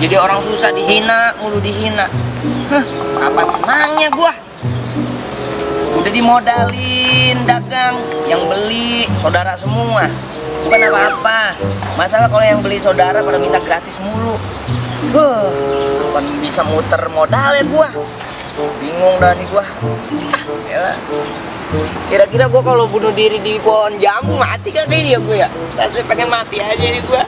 Jadi orang susah dihina, mulu dihina. Apaan senangnya gua. Udah dimodalin dagang, yang beli saudara semua. Bukan apa-apa. Masalah kalau yang beli saudara pada minta gratis mulu. Bukan bisa muter modal ya gua. Bingung dah nih gua. Ya. Kira-kira gua kalau bunuh diri di pohon jambu mati kan kayak dia gua ya. Rasanya pengen mati aja nih gua.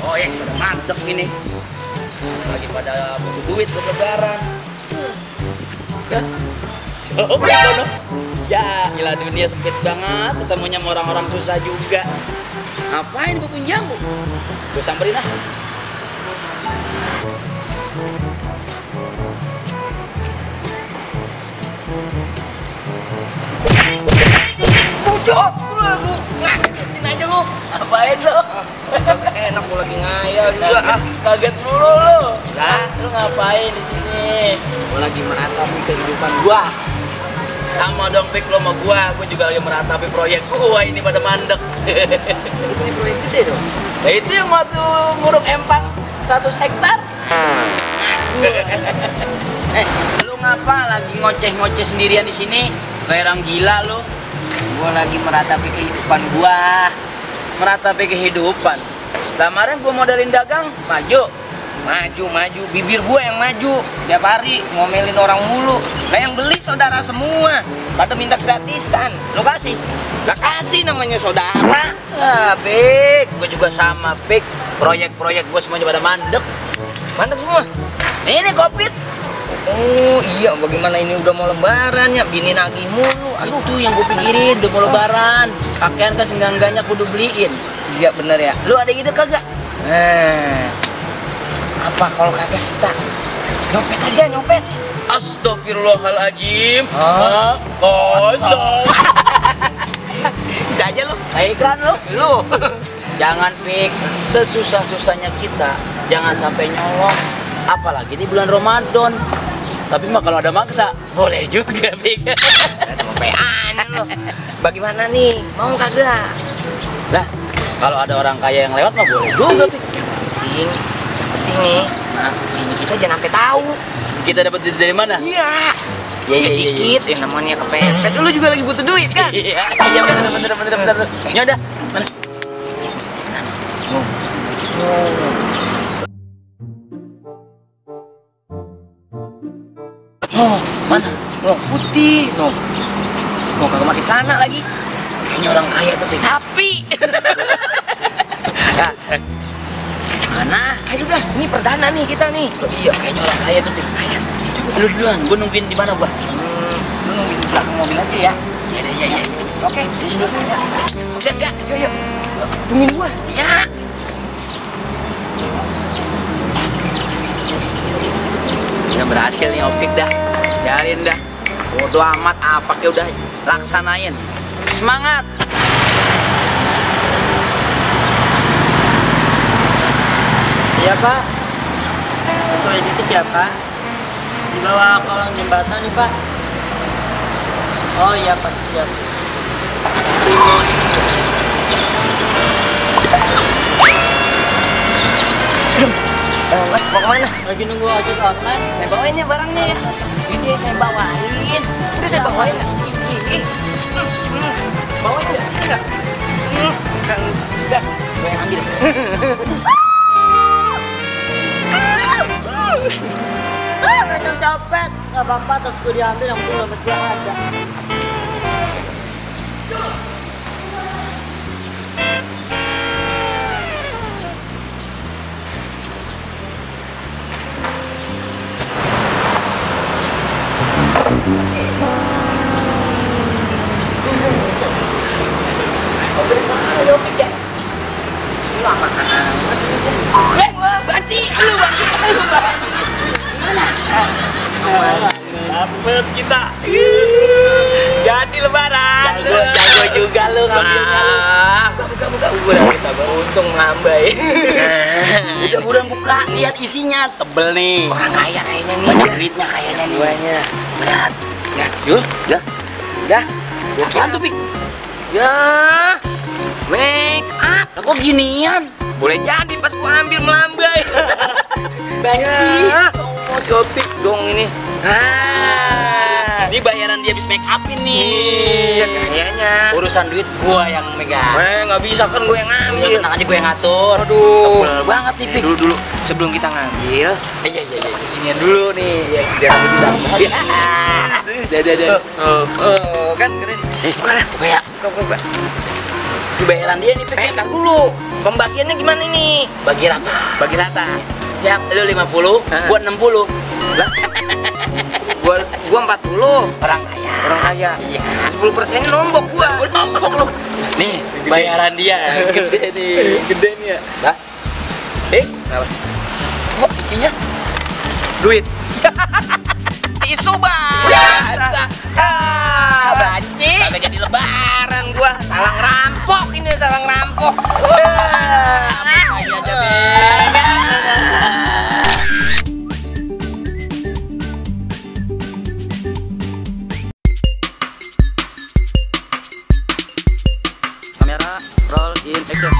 Oh ya, pada mantep ini. Lagi pada butuh duit buat lebaran. Coba kono. Ya, gila dunia sempit banget, ketemunya sama orang-orang susah juga. Ngapain gue pinjam, Bu? Gue samperin ah. Bujok, lu ngagetin aja lu. Ngapain lu? Kagak enak gue lagi ngayal juga ah. Kaget mulu lu. Lah, lu ngapain di sini? Gue lagi meratapi kehidupan gua. Sama dong Pik lo sama gue juga lagi meratapi proyek gua ini pada mandek. Ini proyek gede dong. Nah itu yang waktu nguruk empang 100 hektar. Lu ngapa lagi ngoceh-ngoceh sendirian di sini? Kayak orang gila lu. Gua lagi meratapi kehidupan gua. Meratapi kehidupan. Kemarin gua modalin dagang, maju, bibir gue yang maju tiap hari ngomelin orang mulu. Nah yang beli saudara semua pada minta gratisan, lo kasih? Gak kasih, namanya saudara. Pik, gue juga sama Pik. Proyek-proyek gue semuanya pada mandek semua. Ini Covid. Oh iya, bagaimana ini udah mau lebaran ya, bini nagih mulu. Aduh tuh yang gue pikirin, udah mau lebaran, pakaian kan seenggak-enggaknya kudu beliin. Iya bener ya. Lu ada ide kagak? Apa kalau kagak kita nyopet aja, nyopet? Astagfirullahaladzim. Kosong. Bisa aja lu, kayak iklan lu. Jangan Pik, sesusah-susahnya kita jangan sampai nyolong, apalagi di bulan Ramadan. Tapi mah kalau ada maksa boleh juga Pik. Sampean lu. Bagaimana nih, mau kagak? Lah kalau ada orang kaya yang lewat mah boleh juga Pik. Yang penting nih, ini kita jangan sampai tahu. Kita dapat duit dari mana? Iya. Iya dikit, yang namanya kepepet. Lu juga lagi butuh duit kan? Iya bener. Ya udah, mana? Oh, mana? Oh, putih. Mau kagak makin sana lagi. Kayaknya orang kaya tuh sapi. Mana? Ayo udah, ini perdana nih kita nih. Oh, iya, kayaknya orang kaya tuh kaya. Lu duluan, gue nungguin di mana gua? Lu nungguin di belakang mobil aja ya. Iya. Oke, di sini dulu ya. Sukses ya. Yuk. Tungguin gua. Ya. Udah berhasil nih Opik dah. Jalin dah. Bodo amat apa kayak udah laksanain. Semangat. Iya Pak, sesuai titik ya Pak. Di bawah kolong jembatan nih Pak. Oh iya Pak, siap. Mas, mau kemana? Lagi nunggu ojek online. Saya bawain ya barangnya ya. Ini saya bawain. Udah saya bawain nggak? Bawain nggak? Sini nggak? Udah, gue yang ambil. Mereka copet, nggak apa-apa, tas gue diambil, yang penting dompet gue ada. Lama banci, Dapet kita. Jadi lebaran. Jago juga lu ngambilnya lu. Buka. Gue lagi sabar untung ngambai. Udah buruan buka, lihat isinya tebel nih. Orang kaya kayaknya nih, banyak duitnya kayaknya nih. Banyak. Berat. Ya, yuk. Dah. Apaan tuh, Pik? Ya, make up. Lah, kok ginian? Boleh jadi pas gua ambil melambai. Banci. Oh, si Opik dong ini. Ini bayaran dia habis make up ini. Iya, kayaknya. Urusan duit gua yang megang. Nggak bisa kan gua yang ngambil. Ya, tenang aja gua yang ngatur. Aduh. Tebel banget nih, Pik. Dulu. Sebelum kita ngambil. Iya. Ginian dulu nih. Ya, jangan dilambai. Dah. Oh, kan keren. Mana? Kayak. Kok. Bayaran dia nih, Pik. Dulu. Pembagiannya gimana ini? Bagi rata. Siap, lu 50, gua 60. Lah. Gua 40. Orang kaya. Iya. 10% nombok gua. Nombok lu. Nih, bayaran dia gede nih ya. Lah. Apa? Kok isinya duit? Tisu basah. Banci. Kagak jadi lebaran gua. Salah ngerampok ini, salah ngerampok. Lagi aja, Bang. Kamera roll in action.